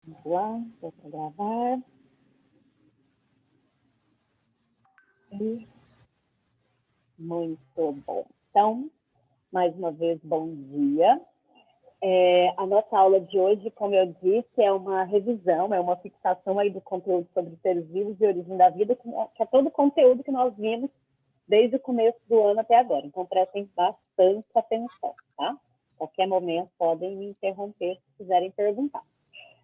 Vamos lá, vou gravar. Muito bom. Então, mais uma vez, bom dia. A nossa aula de hoje, como eu disse, é uma revisão, é uma fixação aí do conteúdo sobre seres vivos e origem da vida, que é todo o conteúdo que nós vimos desde o começo do ano até agora. Então, prestem bastante atenção, tá? Qualquer momento podem me interromper se quiserem perguntar.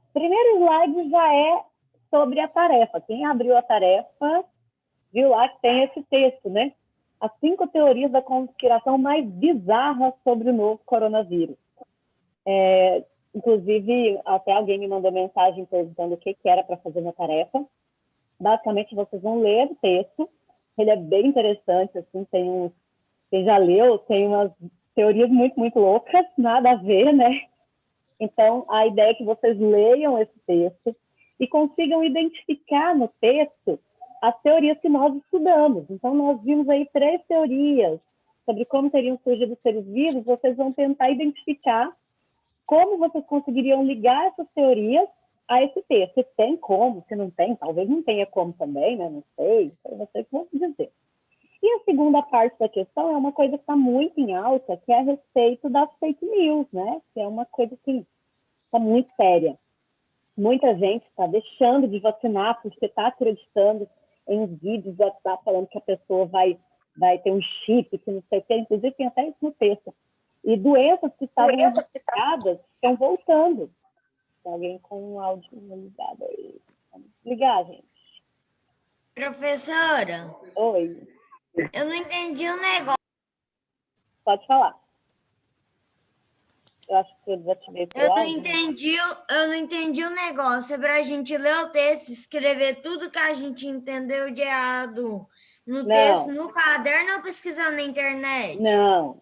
O primeiro slide já é sobre a tarefa. Quem abriu a tarefa viu lá que tem esse texto, né? As 5 teorias da conspiração mais bizarras sobre o novo coronavírus. Inclusive, até alguém me mandou mensagem perguntando o que era para fazer na tarefa. Basicamente, vocês vão ler o texto. Ele é bem interessante, assim, quem já leu, tem umas teorias muito, muito loucas, nada a ver, né? Então, a ideia é que vocês leiam esse texto e consigam identificar no texto as teorias que nós estudamos. Então, nós vimos aí 3 teorias sobre como teriam surgido os seres vivos. Vocês vão tentar identificar como vocês conseguiriam ligar essas teorias a esse texto. Se tem como, se não tem, talvez não tenha como também, né? Não sei, não sei o que vou dizer. E a segunda parte da questão é uma coisa que está muito em alta, que é a respeito das fake news, né? Que é uma coisa que está muito séria. Muita gente está deixando de vacinar porque está acreditando em vídeos do WhatsApp falando que a pessoa vai ter um chip, que não sei o quê. Inclusive, tem até isso no texto. E doenças que estavam erradicadas estão voltando. Tem alguém com um áudio ligado aí. Vamos ligar, gente. Professora, Oi. eu não entendi o negócio. Pode falar. Eu acho que eu desativei o áudio. Eu não entendi o negócio. É para a gente ler o texto, escrever tudo que a gente entendeu de errado no texto, no caderno ou pesquisando na internet? Não.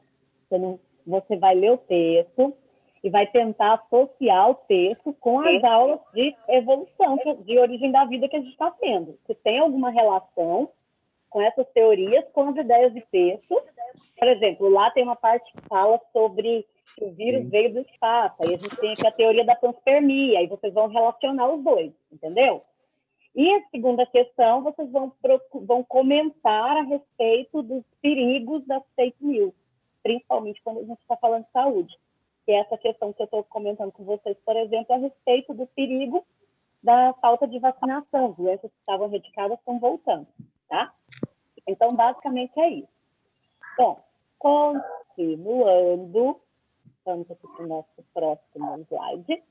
Você vai ler o texto e vai tentar associar o texto com as aulas de evolução, de origem da vida que a gente está tendo. Se tem alguma relação com essas teorias, com as ideias de texto. Por exemplo, lá tem uma parte que fala sobre que o vírus veio do espaço, aí a gente tem aqui a teoria da panspermia, aí vocês vão relacionar os dois, entendeu? E a segunda questão, vocês vão comentar a respeito dos perigos das fake news, principalmente quando a gente está falando de saúde. Que é essa questão que eu estou comentando com vocês, por exemplo, a respeito do perigo da falta de vacinação. Doenças que estavam erradicadas estão voltando, tá? Então, basicamente é isso. Bom, continuando, vamos aqui para o nosso próximo slide.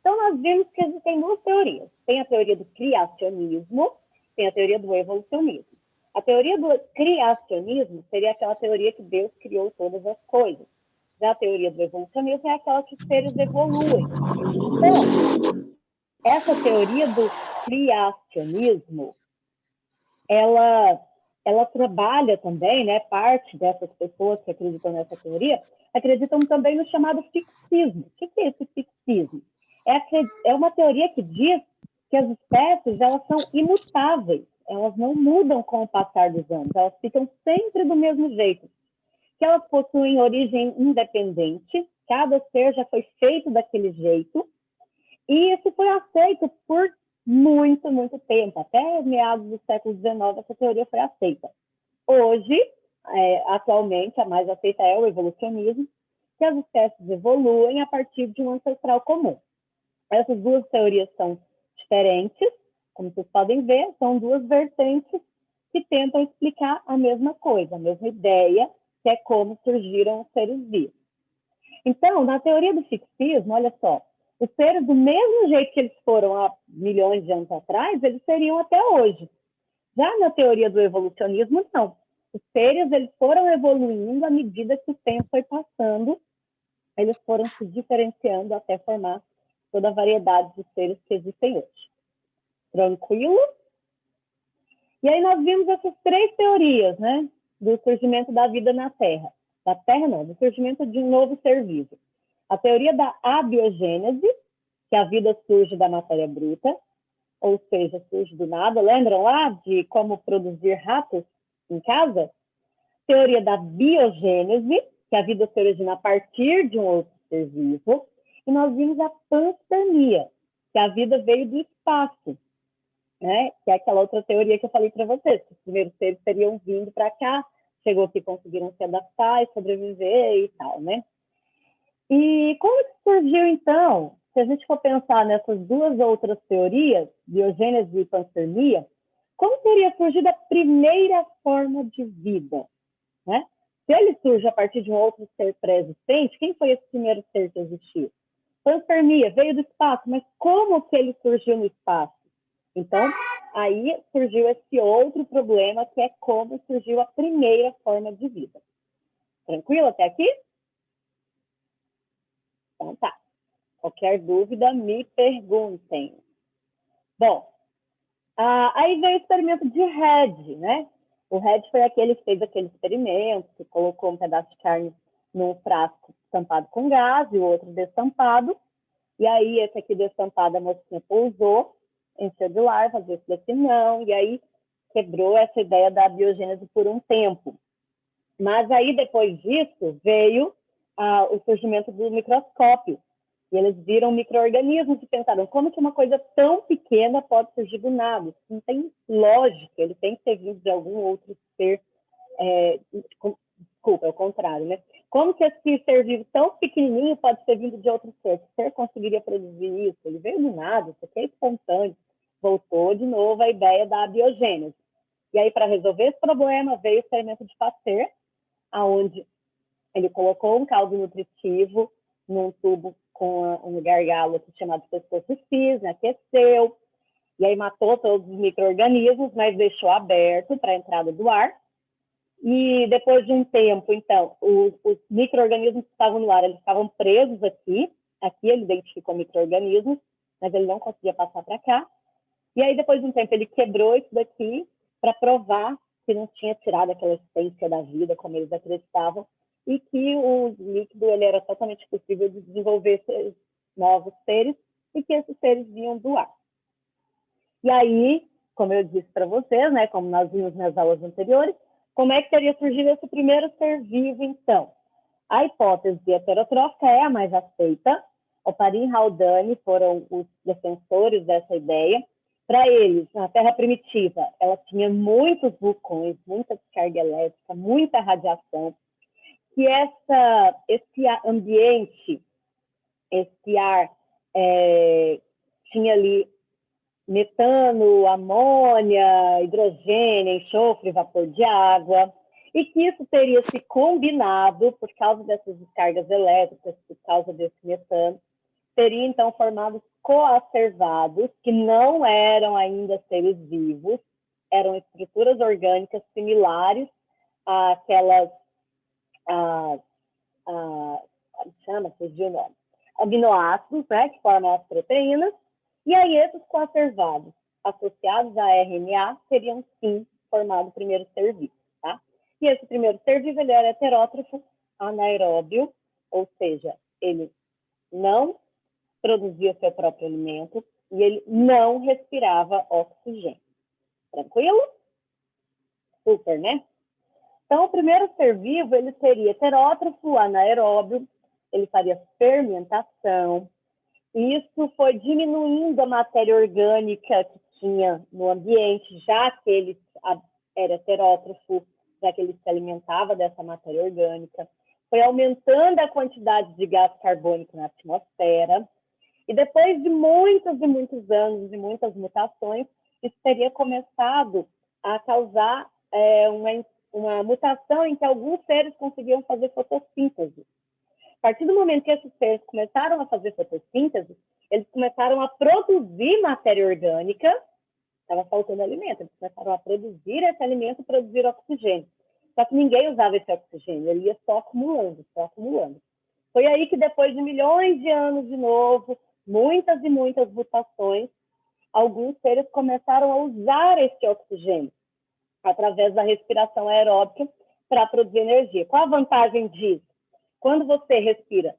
Então, nós vimos que existem 2 teorias. Tem a teoria do criacionismo, tem a teoria do evolucionismo. A teoria do criacionismo seria aquela teoria que Deus criou todas as coisas. Já a teoria do evolucionismo é aquela que os seres evoluem. Então, essa teoria do criacionismo, ela trabalha também, né, parte dessas pessoas que acreditam nessa teoria, acreditam também no chamado fixismo. O que é esse fixismo? É uma teoria que diz que as espécies elas são imutáveis, elas não mudam com o passar dos anos, elas ficam sempre do mesmo jeito, que elas possuem origem independente, cada ser já foi feito daquele jeito, e isso foi aceito por muito, muito tempo. Até meados do século XIX, essa teoria foi aceita. Hoje, atualmente, a mais aceita é o evolucionismo, que as espécies evoluem a partir de um ancestral comum. Essas 2 teorias são diferentes, como vocês podem ver, são 2 vertentes que tentam explicar a mesma coisa, a mesma ideia, que é como surgiram os seres vivos. Então, na teoria do fixismo, olha só, os seres, do mesmo jeito que eles foram há milhões de anos atrás, eles seriam até hoje. Já na teoria do evolucionismo, não. Os seres eles foram evoluindo à medida que o tempo foi passando, eles foram se diferenciando até formar toda a variedade de seres que existem hoje. Tranquilo? E aí nós vimos essas 3 teorias, né, do surgimento da vida na Terra. Da Terra não, do surgimento de um novo ser vivo. A teoria da abiogênese, que a vida surge da matéria bruta, ou seja, surge do nada. Lembram lá de como produzir ratos em casa? Teoria da biogênese, que a vida se origina a partir de um outro ser vivo. E nós vimos a panspermia, que a vida veio do espaço, né? Que é aquela outra teoria que eu falei para vocês, que os primeiros seres teriam vindo para cá, chegou aqui, conseguiram se adaptar e sobreviver e tal, né? E como que surgiu, então, se a gente for pensar nessas duas outras teorias, biogênese e panspermia, como teria surgido a primeira forma de vida, né? Se ele surge a partir de um outro ser pré-existente, quem foi esse primeiro ser que existiu? Panspermia, veio do espaço, mas como que ele surgiu no espaço? Então, aí surgiu esse outro problema, que é como surgiu a primeira forma de vida. Tranquilo até aqui? Então tá. Qualquer dúvida, me perguntem. Bom, aí veio o experimento de Red, né? O Red foi aquele que fez aquele experimento, que colocou um pedaço de carne num frasco estampado com gás e o outro destampado. E aí, esse aqui destampado, a mocinha pousou, encheu de larvas, esse daqui não, e aí quebrou essa ideia da biogênese por um tempo. Mas aí, depois disso, veio o surgimento do microscópio. E eles viram micro-organismos e pensaram, como que uma coisa tão pequena pode surgir do nada? Isso não tem lógica, ele tem que ter vindo de algum outro ser. Desculpa, é o contrário, né? Como que esse ser vivo tão pequenininho pode ter vindo de outro ser? O ser conseguiria produzir isso? Ele veio do nada, isso aqui é espontâneo. Voltou de novo a ideia da biogênese. E aí, para resolver esse problema, veio o experimento de Pasteur, onde ele colocou um caldo nutritivo num tubo com um gargalo chamado pescoço de cisne, aqueceu, e aí matou todos os micro-organismos, mas deixou aberto para a entrada do ar. E depois de um tempo, então, os micro-organismos que estavam no ar, eles estavam presos aqui. Aqui ele identificou micro-organismos, mas ele não conseguia passar para cá. E aí, depois de um tempo, ele quebrou isso daqui para provar que não tinha tirado aquela essência da vida, como eles acreditavam, e que o líquido ele era totalmente possível de desenvolver novos seres e que esses seres vinham do ar. E aí, como eu disse para vocês, né, como nós vimos nas aulas anteriores, como é que teria surgido esse primeiro ser vivo, então? A hipótese heterotrófica é a mais aceita. Oparin e Haldane foram os defensores dessa ideia. Para eles, a Terra primitiva, ela tinha muitos vulcões, muita descarga elétrica, muita radiação, que esse ambiente, esse ar, tinha ali metano, amônia, hidrogênio, enxofre, vapor de água, e que isso teria se combinado por causa dessas descargas elétricas, por causa desse metano, teria então formado coacervados, que não eram ainda seres vivos, eram estruturas orgânicas similares àquelas, como chama? Fugiu o nome. Aminoácidos, né, que formam as proteínas, e aí esses coacervados associados a RNA teriam sim formado o primeiro ser vivo, tá? E esse primeiro ser vivo, ele era heterótrofo anaeróbio, ou seja, ele não produzia seu próprio alimento e ele não respirava oxigênio. Tranquilo? Super, né? Então, o primeiro ser vivo, ele seria heterótrofo anaeróbio, ele faria fermentação. Isso foi diminuindo a matéria orgânica que tinha no ambiente, já que ele era heterótrofo, já que ele se alimentava dessa matéria orgânica. Foi aumentando a quantidade de gás carbônico na atmosfera. E depois de muitos e muitos anos e muitas mutações, isso teria começado a causar uma mutação em que alguns seres conseguiam fazer fotossíntese. A partir do momento que esses seres começaram a fazer fotossíntese, eles começaram a produzir matéria orgânica, estava faltando alimento, eles começaram a produzir esse alimento e produzir oxigênio. Só que ninguém usava esse oxigênio, ele ia só acumulando, só acumulando. Foi aí que depois de milhões de anos de novo, muitas e muitas mutações, alguns seres começaram a usar esse oxigênio através da respiração aeróbica para produzir energia. Qual a vantagem disso? Quando você respira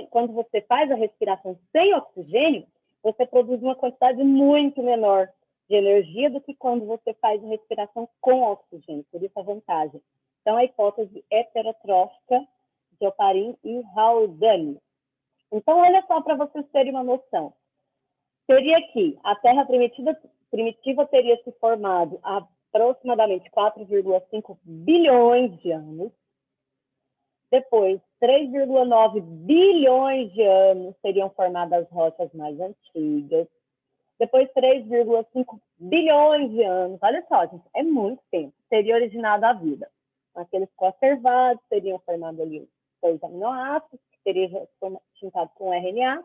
quando você faz a respiração sem oxigênio, você produz uma quantidade muito menor de energia do que quando você faz a respiração com oxigênio, por isso a vantagem. Então, a hipótese heterotrófica de Oparin e Haldane. Então, olha só para vocês terem uma noção. Teria que a Terra primitiva teria se formado há aproximadamente 4,5 bilhões de anos. Depois, 3,9 bilhões de anos seriam formadas as rochas mais antigas. Depois, 3,5 bilhões de anos, olha só, gente, é muito tempo, teria originado a vida. Aqueles conservados teriam formado ali os dois aminoácidos, que teriam juntado com o RNA,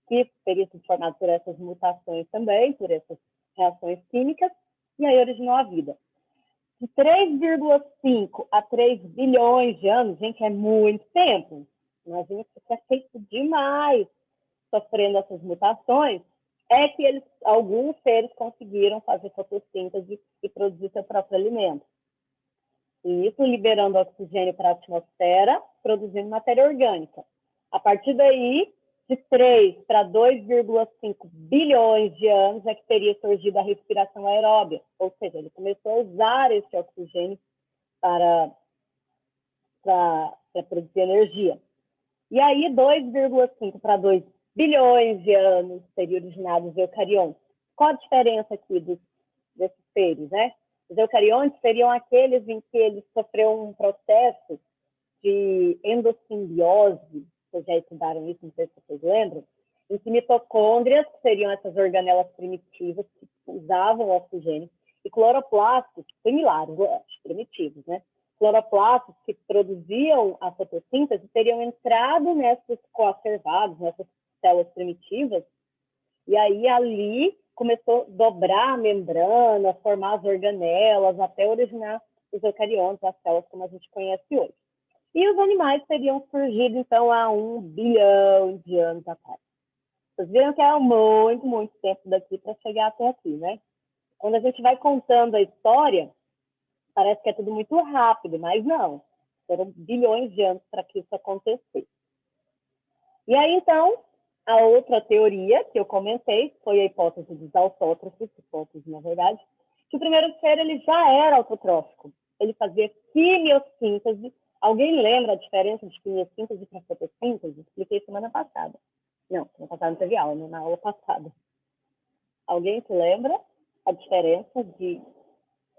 que teria sido formado por essas mutações também, por essas reações químicas, e aí originou a vida. De 3,5 a 3 bilhões de anos, gente, é muito tempo. Imagina que isso é feito demais sofrendo essas mutações, é que alguns seres conseguiram fazer fotossíntese e produzir seu próprio alimento. E isso liberando oxigênio para a atmosfera, produzindo matéria orgânica. A partir daí, de 3 para 2,5 bilhões de anos é que teria surgido a respiração aeróbia, ou seja, ele começou a usar esse oxigênio para produzir energia. E aí, 2,5 para 2 bilhões de anos teria originado os eucariontes. Qual a diferença aqui desses seres, né? Os eucariontes seriam aqueles em que eles sofreram um processo de endossimbiose, vocês já estudaram isso, não sei se vocês lembram, em que mitocôndrias, que seriam essas organelas primitivas que usavam oxigênio, e cloroplastos, similares, primitivos, né? Cloroplastos que produziam a fotossíntese teriam entrado nesses coacervados, nessas células primitivas, e aí ali começou a dobrar a membrana, formar as organelas, até originar os eucariontes, as células como a gente conhece hoje. E os animais teriam surgido, então, há 1 bilhão de anos atrás. Vocês viram que é muito, muito tempo daqui para chegar até aqui, né? Quando a gente vai contando a história, parece que é tudo muito rápido, mas não. Foram bilhões de anos para que isso acontecesse. E aí, então, a outra teoria que eu comentei foi a hipótese dos autótrofos, hipótese, na verdade, que o primeiro ser ele já era autotrófico. Ele fazia quimiossíntese. Alguém lembra a diferença de quimiossíntese para fotossíntese? Expliquei semana passada. Não, semana passada não teve aula, né? Na aula passada. Alguém se lembra a diferença de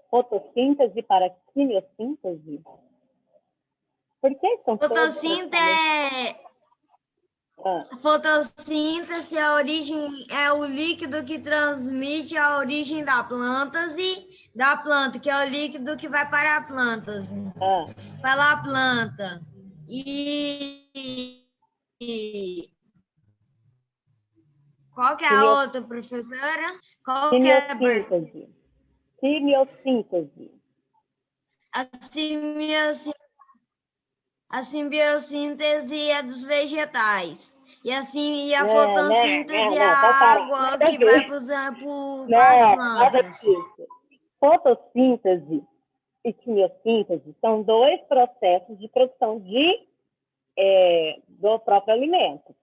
fotossíntese para quimiossíntese? Por que são Fotossíntese é o líquido que transmite a origem da planta, que é o líquido que vai para a planta. Para a planta. E qual que é a outra, professora? Qual que é quimiossíntese. A simbiosíntese é dos vegetais. E assim, a fotossíntese é a água que vai para as plantas. Fotossíntese e quimiossíntese são dois processos de produção do próprio alimento.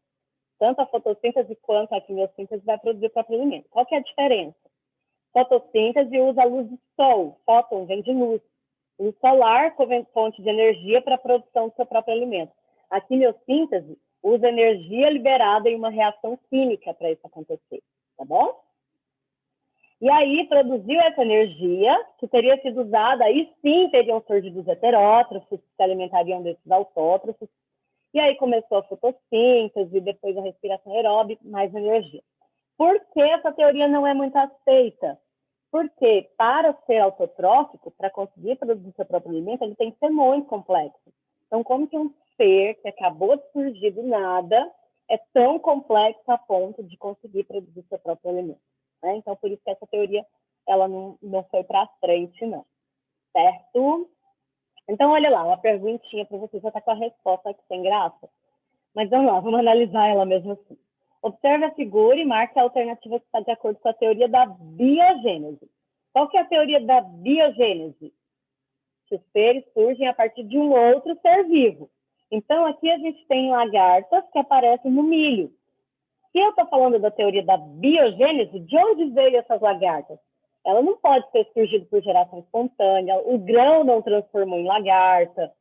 Tanto a fotossíntese quanto a quimiossíntese vai produzir o próprio alimento. Qual que é a diferença? Fotossíntese usa a luz do sol. Fóton vem de luz. Luz solar como fonte de energia para a produção do seu próprio alimento. A quimiossíntese usa energia liberada em uma reação química para isso acontecer, tá bom? E aí produziu essa energia, que teria sido usada, aí sim teriam surgido os heterótrofos, que se alimentariam desses autótrofos, e aí começou a fotossíntese, depois a respiração aeróbica, mais energia. Por que essa teoria não é muito aceita? Porque para ser autotrófico, para conseguir produzir seu próprio alimento, ele tem que ser muito complexo. Então, como que um ser que acabou de surgir do nada é tão complexo a ponto de conseguir produzir seu próprio alimento? Né? Então, por isso que essa teoria ela não foi para frente, não. Certo? Então, olha lá, uma perguntinha para você, já está com a resposta aqui sem graça. Mas vamos lá, vamos analisar ela mesmo assim. Observe a figura e marque a alternativa que está de acordo com a teoria da biogênese. Qual que é a teoria da biogênese? Que os seres surgem a partir de um outro ser vivo. Então, aqui a gente tem lagartas que aparecem no milho. Se eu estou falando da teoria da biogênese, de onde veio essas lagartas? Ela não pode ter surgido por geração espontânea, o grão não transformou em lagarta,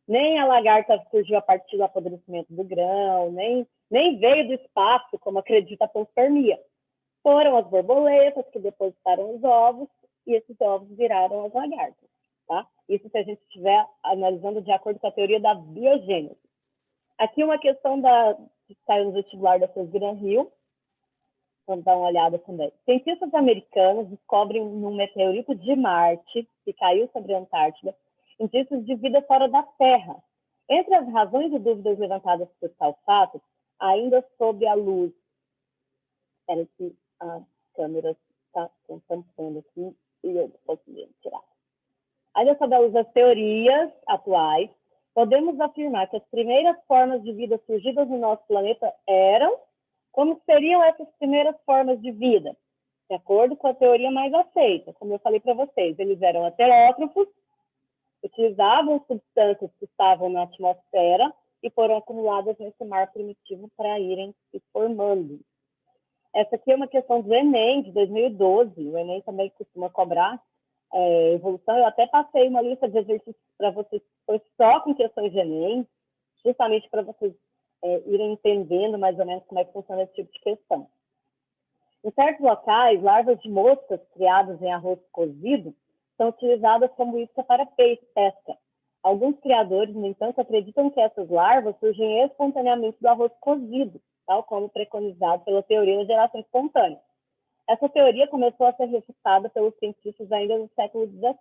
nem a lagarta surgiu a partir do apodrecimento do grão, nem veio do espaço, como acredita a panspermia. foram as borboletas que depositaram os ovos e esses ovos viraram as lagartas, tá? Isso se a gente estiver analisando de acordo com a teoria da biogênese. Aqui uma questão que saiu no vestibular da FES Gran Rio. Vamos dar uma olhada também. Cientistas americanos descobrem num meteorito de Marte, que caiu sobre a Antártida, indícios de vida fora da Terra. Entre as razões e dúvidas levantadas por tal fato, ainda sob a luz... Espera que a câmera está tampando aqui e eu posso tirar. Ainda sob a luz das teorias atuais, podemos afirmar que as primeiras formas de vida surgidas no nosso planeta eram... Como seriam essas primeiras formas de vida? De acordo com a teoria mais aceita, como eu falei para vocês, eles eram heterótrofos, utilizavam substâncias que estavam na atmosfera e foram acumuladas nesse mar primitivo para irem se formando. Essa aqui é uma questão do Enem, de 2012. O Enem também costuma cobrar evolução. Eu até passei uma lista de exercícios para vocês, foi só com questões de Enem, justamente para vocês irem entendendo mais ou menos como é que funciona esse tipo de questão. Em certos locais, larvas de moscas criadas em arroz cozido são utilizadas como isca para pesca. Alguns criadores, no entanto, acreditam que essas larvas surgem espontaneamente do arroz cozido, tal como preconizado pela teoria da geração espontânea. Essa teoria começou a ser refutada pelos cientistas ainda no século XVII,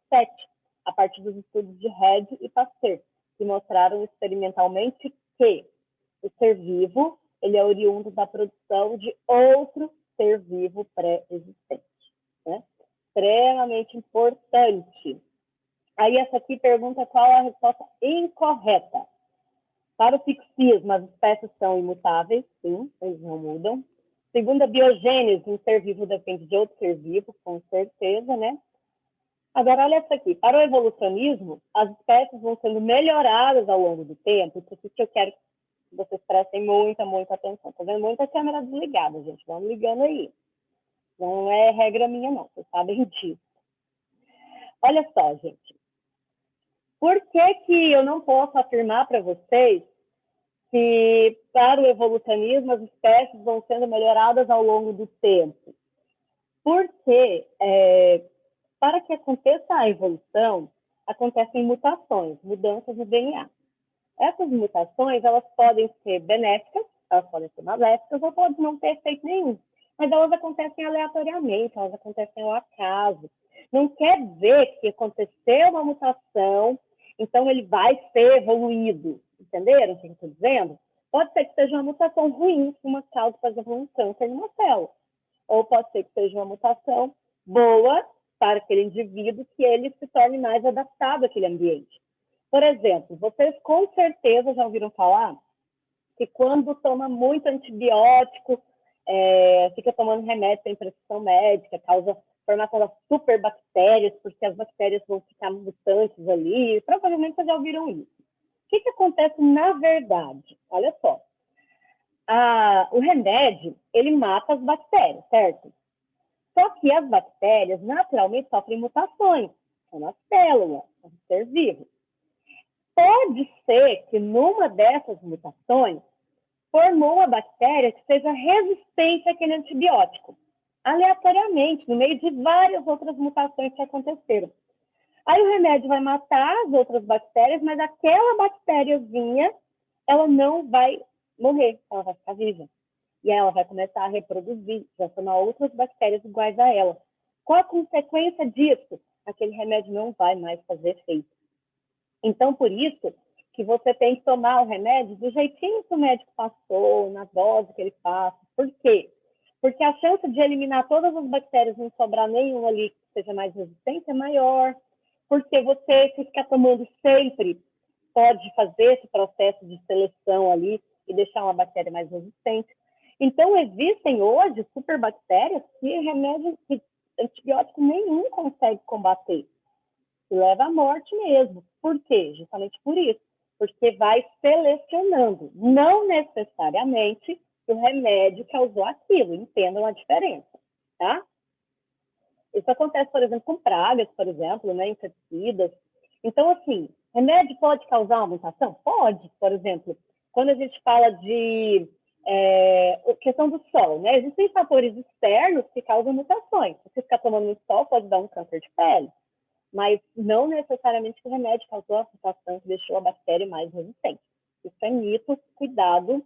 a partir dos estudos de Redd e Pasteur, que mostraram experimentalmente que o ser vivo ele é oriundo da produção de outro ser vivo pré-existente, né? Extremamente importante. Aí essa aqui pergunta qual é a resposta incorreta. Para o fixismo, as espécies são imutáveis, sim, eles não mudam. Segundo a biogênese, um ser vivo depende de outro ser vivo, com certeza, né? Agora, olha essa aqui. Para o evolucionismo, as espécies vão sendo melhoradas ao longo do tempo, por isso que eu quero que vocês prestem muita atenção. Estou vendo muita câmera desligada, gente. Vamos ligando aí. Não é regra minha, não. Vocês sabem disso. Olha só, gente. Por que eu não posso afirmar para vocês que, para o evolucionismo, as espécies vão sendo melhoradas ao longo do tempo? Porque, para que aconteça a evolução, acontecem mutações, mudanças no DNA. Essas mutações, elas podem ser benéficas, elas podem ser maléficas, ou podem não ter efeito nenhum. Mas elas acontecem aleatoriamente, elas acontecem ao acaso. Não quer dizer que aconteceu uma mutação, então ele vai ser evoluído. Entenderam o que eu estou dizendo? Pode ser que seja uma mutação ruim, uma causa, por exemplo, um câncer numa célula. Ou pode ser que seja uma mutação boa para aquele indivíduo, que ele se torne mais adaptado àquele ambiente. Por exemplo, vocês com certeza já ouviram falar que quando toma muito antibiótico, fica tomando remédio sem prescrição médica, causa formação das superbactérias, porque as bactérias vão ficar mutantes ali. Provavelmente vocês já ouviram isso. O que acontece na verdade? Olha só. O remédio, ele mata as bactérias, certo? Só que as bactérias, naturalmente, sofrem mutações. São na célula, no ser vivo. Pode ser que numa dessas mutações formou uma bactéria que seja resistente àquele antibiótico, aleatoriamente, no meio de várias outras mutações que aconteceram. Aí o remédio vai matar as outras bactérias, mas aquela bactériazinha, ela não vai morrer, ela vai ficar viva. E aí ela vai começar a reproduzir, já formar outras bactérias iguais a ela. Qual a consequência disso? Aquele remédio não vai mais fazer efeito. Então, por isso que você tem que tomar o remédio do jeitinho que o médico passou, na dose que ele passa. Por quê? Porque a chance de eliminar todas as bactérias e não sobrar nenhuma ali que seja mais resistente é maior. Porque você, se ficar tomando sempre, pode fazer esse processo de seleção ali e deixar uma bactéria mais resistente. Então, existem hoje superbactérias que remédio, que antibiótico nenhum consegue combater. E leva à morte mesmo. Por quê? Justamente por isso. Porque vai selecionando. Não necessariamente o remédio causou aquilo. Entendam a diferença, tá? Isso acontece, por exemplo, com pragas, por exemplo, né, inseticidas. Então, assim, remédio pode causar uma mutação? Pode. Por exemplo, quando a gente fala de a questão do sol, né? Existem fatores externos que causam mutações. Se você ficar tomando muito sol, pode dar um câncer de pele, mas não necessariamente o remédio causou a mutação que deixou a bactéria mais resistente. Isso é mito, cuidado,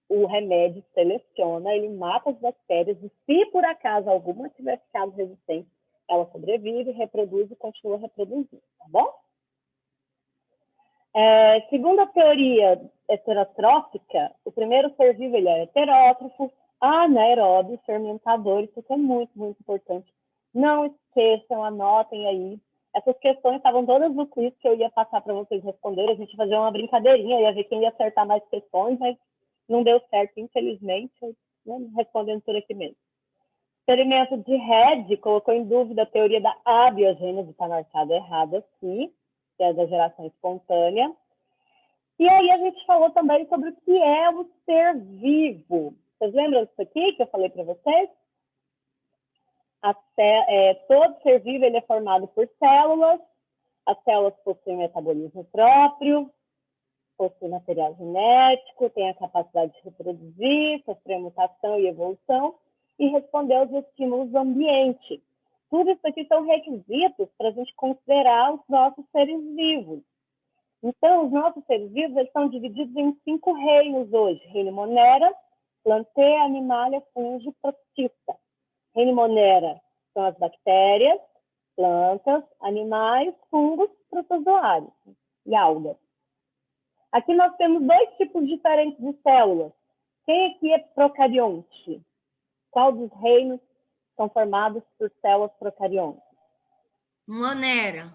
o remédio seleciona, ele mata as bactérias e se por acaso alguma tiver ficado resistente, ela sobrevive, reproduz e continua reproduzindo, tá bom? Segundo a teoria heterotrófica, o primeiro ser vivo ele é heterótrofo, anaeróbio, fermentador, isso é muito, muito importante. Não esqueçam, anotem aí. Essas questões estavam todas no quiz que eu ia passar para vocês responderem. A gente ia fazer uma brincadeirinha, ia ver quem ia acertar mais questões, mas não deu certo, infelizmente, né? Respondendo por aqui mesmo. Experimento de Red colocou em dúvida a teoria da abiogênese, está marcado errado aqui, que é da geração espontânea. E aí a gente falou também sobre o que é o ser vivo. Vocês lembram disso aqui que eu falei para vocês? Todo ser vivo ele é formado por células. As células possuem metabolismo próprio, possuem material genético, têm a capacidade de reproduzir, sofrer mutação e evolução e responder aos estímulos do ambiente. Tudo isso aqui são requisitos para a gente considerar os nossos seres vivos. Então, os nossos seres vivos eles são divididos em 5 reinos hoje. Reino Monera, Plantae, Animalia, Fungi, Protista. Reino Monera são as bactérias, plantas, animais, fungos, protozoários e algas. Aqui nós temos 2 tipos diferentes de células. Quem aqui é procarionte? Qual dos reinos são formados por células procariontes? Monera.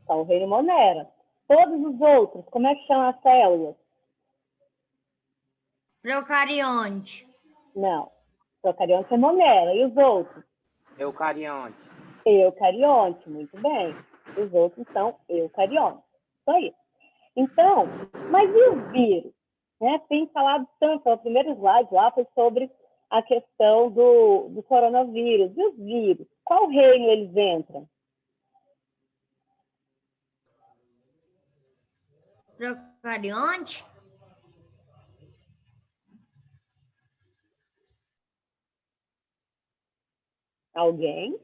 Então, o reino Monera. Todos os outros, como é que chamam as células? Procarionte. Não. Procarionte é Monera. E os outros? Eucarionte. Eucarionte, muito bem. Os outros são eucariontes. Isso aí. Então, mas e os vírus? Né? Tem falado tanto, o primeiro slide lá foi sobre a questão do coronavírus. E os vírus? Qual reino eles entram? Procarionte? Alguém?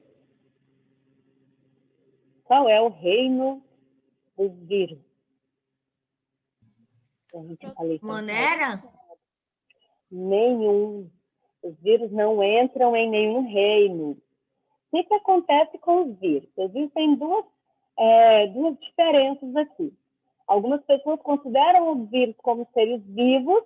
Qual é o reino dos vírus? Monera? Nenhum. Os vírus não entram em nenhum reino. O que acontece com os vírus? Existem duas diferenças aqui. Algumas pessoas consideram os vírus como seres vivos.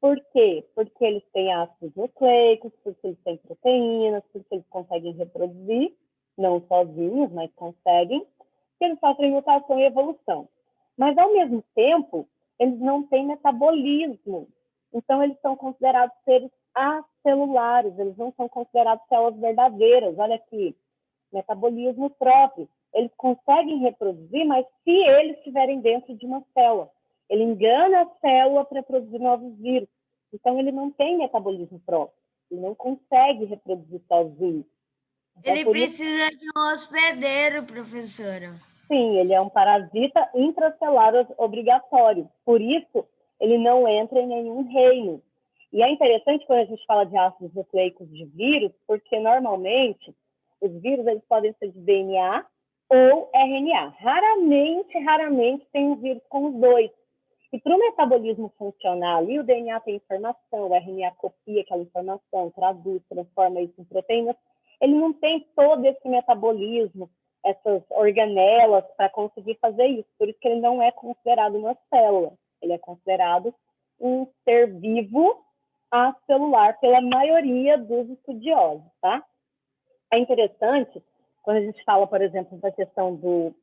Por quê? Porque eles têm ácidos nucleicos, porque eles têm proteínas, porque eles conseguem reproduzir, não sozinhos, mas conseguem, porque eles sofrem mutação e evolução. Mas, ao mesmo tempo, eles não têm metabolismo. Então, eles são considerados seres acelulares, eles não são considerados células verdadeiras. Olha aqui, metabolismo próprio. Eles conseguem reproduzir, mas se eles estiverem dentro de uma célula. Ele engana a célula para produzir novos vírus. Então, ele não tem metabolismo próprio. Ele não consegue reproduzir sozinho. Então, ele precisa de um hospedeiro, professora. Sim, ele é um parasita intracelular obrigatório. Por isso, ele não entra em nenhum reino. E é interessante quando a gente fala de ácidos nucleicos de vírus, porque normalmente os vírus eles podem ser de DNA ou RNA. Raramente tem um vírus com os dois. E para o metabolismo funcionar ali, o DNA tem informação, o RNA copia aquela informação, traduz, transforma isso em proteínas. Ele não tem todo esse metabolismo, essas organelas para conseguir fazer isso. Por isso que ele não é considerado uma célula. Ele é considerado um ser vivo acelular pela maioria dos estudiosos, tá? É interessante, quando a gente fala, por exemplo, da questão dos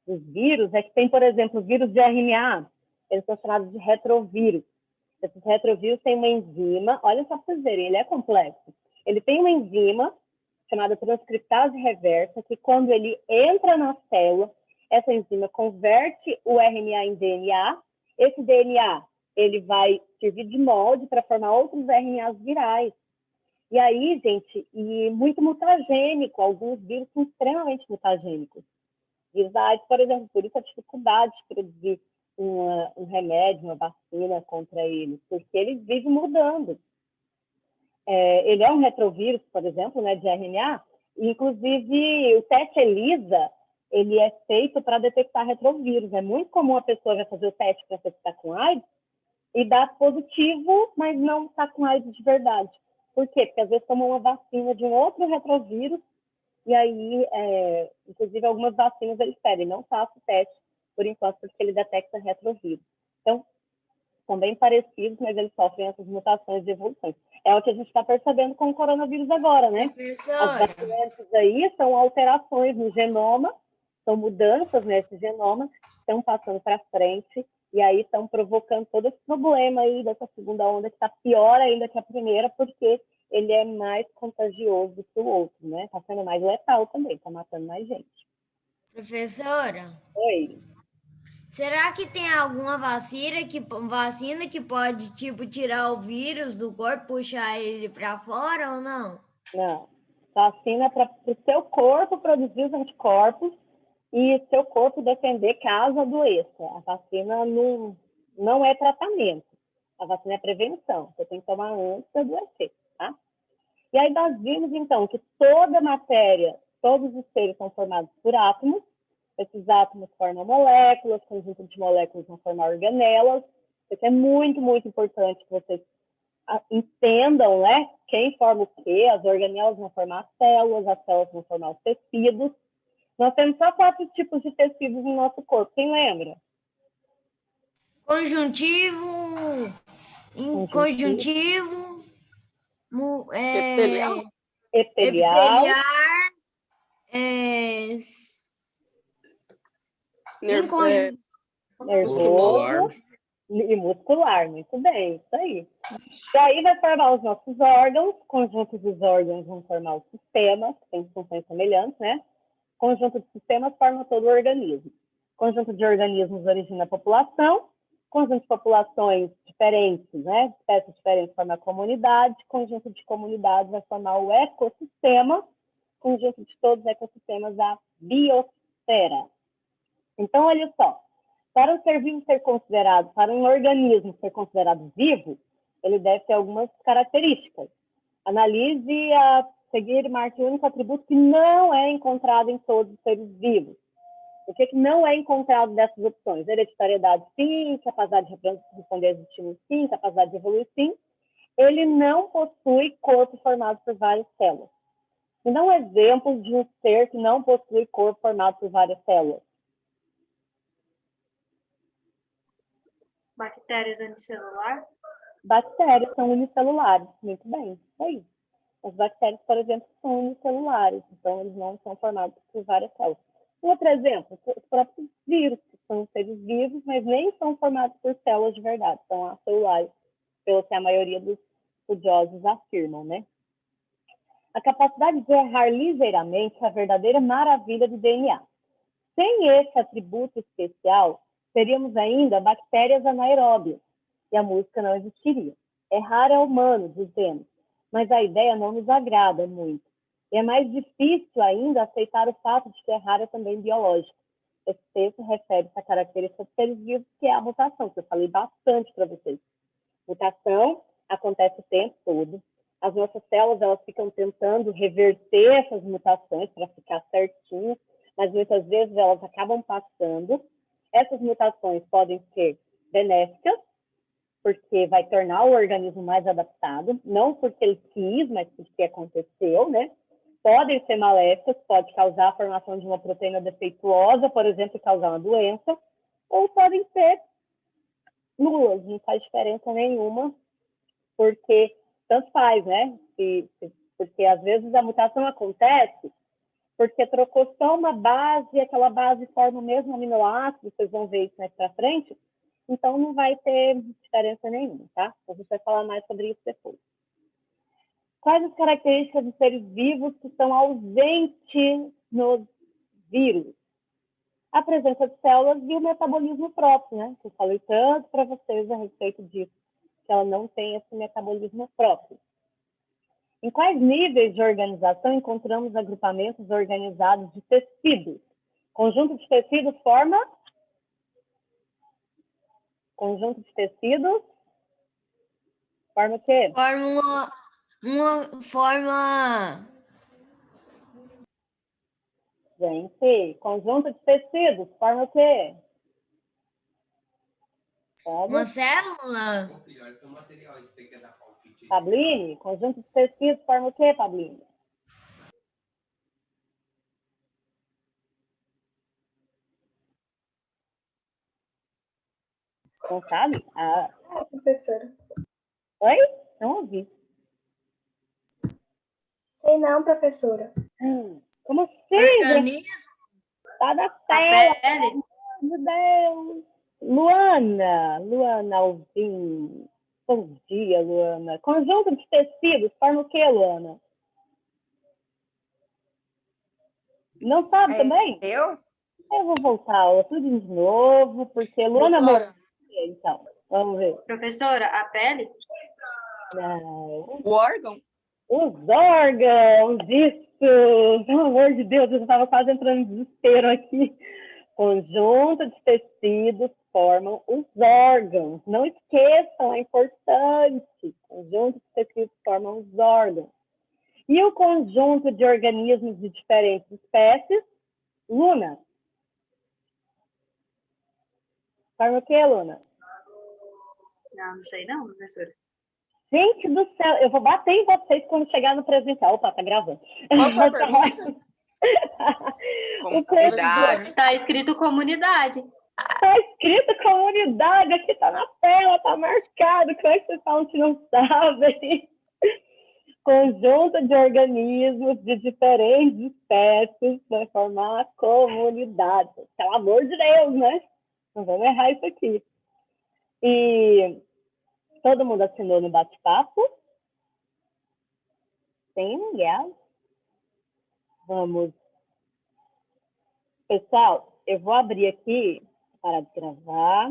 vírus, é que tem, por exemplo, vírus de RNA, eles são chamados de retrovírus. Esses retrovírus têm uma enzima, olha só para vocês verem, ele é complexo. Ele tem uma enzima chamada transcriptase reversa, que quando ele entra na célula, essa enzima converte o RNA em DNA. Esse DNA ele vai servir de molde para formar outros RNAs virais. E aí, gente, e muito mutagênico, alguns vírus são extremamente mutagênicos. Vírus da AIDS, por exemplo, por isso a dificuldade de produzir um remédio, uma vacina contra eles, porque eles vivem mudando. ele é um retrovírus, por exemplo, né, de RNA, e, inclusive o teste ELISA, ele é feito para detectar retrovírus. É muito comum a pessoa vai fazer o teste para ver se está com AIDS e dá positivo, mas não está com AIDS de verdade. Por quê? Porque às vezes tomou uma vacina de um outro retrovírus, e aí, inclusive, algumas vacinas eles pedem, não faça o teste por enquanto, porque ele detecta retrovírus. Então, são bem parecidos, mas eles sofrem essas mutações e evoluções. É o que a gente está percebendo com o coronavírus agora, né? As variantes aí são alterações no genoma, são mudanças nesse genoma, estão passando para frente, e aí estão provocando todo esse problema aí dessa segunda onda, que está pior ainda que a primeira, porque ele é mais contagioso que o outro, né? Está sendo mais letal também, está matando mais gente. Professora? Oi. Será que tem alguma vacina que pode, tipo, tirar o vírus do corpo, puxar ele para fora ou não? Não. Vacina para o seu corpo produzir os anticorpos e seu corpo defender caso adoeça. A vacina não é tratamento. A vacina é prevenção. Você tem que tomar antes de adoecer, tá? E aí nós vimos, então, que toda matéria, todos os seres são formados por átomos. Esses átomos formam moléculas, conjunto de moléculas vão formar organelas. Isso é muito, muito importante que vocês entendam, né? Quem forma o quê? As organelas vão formar as células vão formar os tecidos. Nós temos só 4 tipos de tecidos no nosso corpo. Quem lembra? Conjuntivo, Epitelial? Epitelial. Nervoso e muscular. Muito bem, isso aí. E aí vai formar os nossos órgãos, conjuntos dos órgãos vão formar os sistemas, que têm funções semelhantes, né? Conjunto de sistemas forma todo o organismo. Conjunto de organismos origina a população, conjunto de populações diferentes, né? Espécies diferentes formam a comunidade, conjunto de comunidades vai formar o ecossistema, conjunto de todos os ecossistemas a biosfera. Então, olha só, para um ser vivo ser considerado, para um organismo ser considerado vivo, ele deve ter algumas características. Analise a seguir e marque o único atributo que não é encontrado em todos os seres vivos. O que não é encontrado dessas opções? Hereditariedade, sim. Capacidade de responder aos estímulos, sim. Capacidade de evoluir, sim. Ele não possui corpo formado por várias células. Me dá um exemplo de um ser que não possui corpo formado por várias células. Bactérias unicelulares? Bactérias são unicelulares. Muito bem, isso aí. As bactérias, por exemplo, são unicelulares, então eles não são formados por várias células. Um outro exemplo, os próprios vírus, que são seres vivos, mas nem são formados por células de verdade, são acelulares, pelo que a maioria dos estudiosos afirmam, né? A capacidade de errar ligeiramente é a verdadeira maravilha do DNA. Sem esse atributo especial, teríamos ainda bactérias anaeróbias, e a música não existiria. Errar é humano, dizemos, mas a ideia não nos agrada muito. E é mais difícil ainda aceitar o fato de que errar é também biológico. Esse texto refere-se à característica dos seres vivos, que é a mutação, que eu falei bastante para vocês. Mutação acontece o tempo todo. As nossas células elas ficam tentando reverter essas mutações para ficar certinho, mas muitas vezes elas acabam passando. Essas mutações podem ser benéficas, porque vai tornar o organismo mais adaptado, não porque ele quis, mas porque aconteceu, né? Podem ser maléficas, pode causar a formação de uma proteína defeituosa, por exemplo, e causar uma doença, ou podem ser nulas, não faz diferença nenhuma, porque tanto faz, né? Porque às vezes a mutação acontece porque trocou só uma base, e aquela base forma o mesmo aminoácido, vocês vão ver isso mais para frente, então não vai ter diferença nenhuma, tá? A gente vai falar mais sobre isso depois. Quais as características dos seres vivos que são ausentes nos vírus? A presença de células e o metabolismo próprio, né? Eu falei tanto para vocês a respeito disso, que ela não tem esse metabolismo próprio. Em quais níveis de organização encontramos agrupamentos organizados de tecidos? Conjunto de tecidos forma? Conjunto de tecidos forma o quê? Forma Uma forma... Gente, conjunto de tecidos forma o quê? Uma célula? Pabline, conjunto de tecidos forma o quê, Pabline? Não sabe? Ah. Professora. Oi? Não ouvi. Sei não, professora. Como assim, Organismo? Tá na A tela, pele. meu Deus. Luana Alvim. Bom dia, Luana. Conjunto de tecidos forma o quê, Luana? Não sabe também? Eu? Eu vou voltar a aula tudo de novo, porque Luana... Professora. Então, vamos ver. Professora, a pele? Não. O órgão? Os órgãos, isso! Pelo amor de Deus, eu já estava quase entrando em desespero aqui. Conjunto de tecidos formam os órgãos. Não esqueçam, é importante. Conjunto de tecidos formam os órgãos. E o conjunto de organismos de diferentes espécies, Luna? Forma o quê, Luna? Não sei não, professora. Gente do céu, eu vou bater em vocês quando chegar no presencial. Opa, tá gravando. Qual foi a pergunta? Comunidade. Está escrito comunidade. Está escrito comunidade, aqui está na tela, está marcado. Como é que vocês falam que não sabem? Conjunto de organismos de diferentes espécies vai formar a comunidade. Pelo amor de Deus, né? Não vamos errar isso aqui. E todo mundo assinou no bate-papo? Sem ninguém. Vamos. Pessoal, eu vou abrir aqui, parar de gravar.